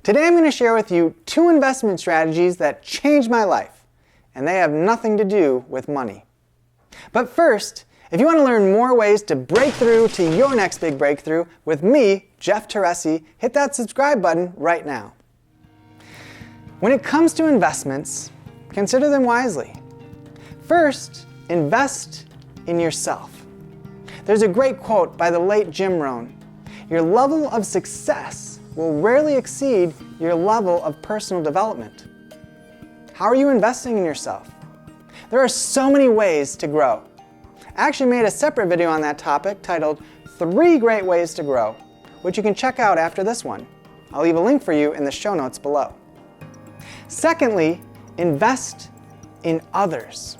Today I'm going to share with you 2 investment strategies that changed my life, and they have nothing to do with money. But first, if you want to learn more ways to break through to your next big breakthrough with me, Jeff Teresi, hit that subscribe button right now. When it comes to investments, consider them wisely. First, invest in yourself. There's a great quote by the late Jim Rohn: "Your level of success will rarely exceed your level of personal development." How are you investing in yourself? There are so many ways to grow. I actually made a separate video on that topic titled 3 Great Ways to Grow, which you can check out after this one. I'll leave a link for you in the show notes below. Secondly, invest in others.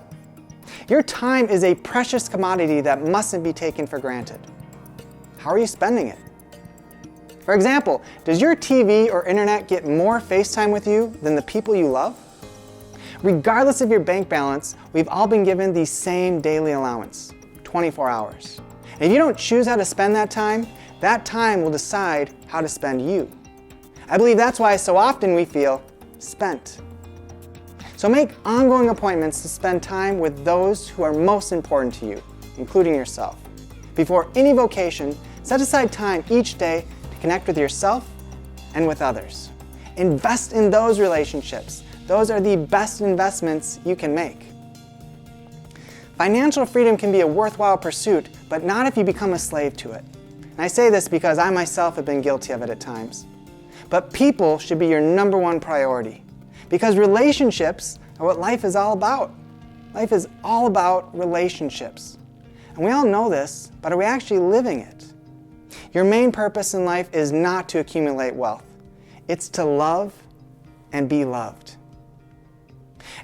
Your time is a precious commodity that mustn't be taken for granted. How are you spending it? For example, does your TV or internet get more FaceTime with you than the people you love? Regardless of your bank balance, we've all been given the same daily allowance, 24 hours. And if you don't choose how to spend that time will decide how to spend you. I believe that's why so often we feel spent. So make ongoing appointments to spend time with those who are most important to you, including yourself. Before any vocation, set aside time each day to connect with yourself and with others. Invest in those relationships. Those are the best investments you can make. Financial freedom can be a worthwhile pursuit, but not if you become a slave to it. And I say this because I myself have been guilty of it at times. But people should be your number 1 priority, because relationships are what life is all about. Life is all about relationships. And we all know this, but are we actually living it? Your main purpose in life is not to accumulate wealth. It's to love and be loved.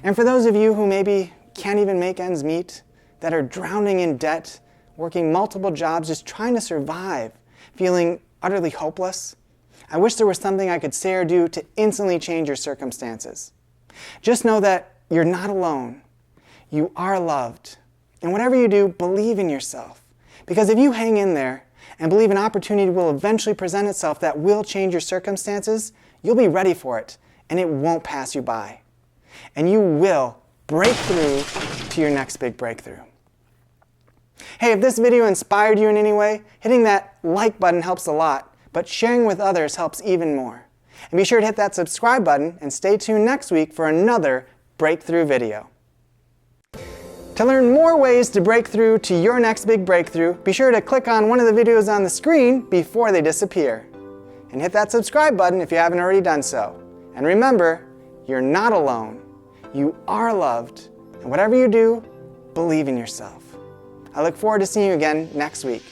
And for those of you who maybe can't even make ends meet, that are drowning in debt, working multiple jobs, just trying to survive, feeling utterly hopeless, I wish there was something I could say or do to instantly change your circumstances. Just know that you're not alone. You are loved. And whatever you do, believe in yourself. Because if you hang in there and believe an opportunity will eventually present itself that will change your circumstances, you'll be ready for it, and it won't pass you by. And you will break through to your next big breakthrough. Hey, if this video inspired you in any way, hitting that like button helps a lot, but sharing with others helps even more. And be sure to hit that subscribe button and stay tuned next week for another breakthrough video. To learn more ways to break through to your next big breakthrough, be sure to click on one of the videos on the screen before they disappear. And hit that subscribe button if you haven't already done so. And remember, you're not alone. You are loved. And whatever you do, believe in yourself. I look forward to seeing you again next week.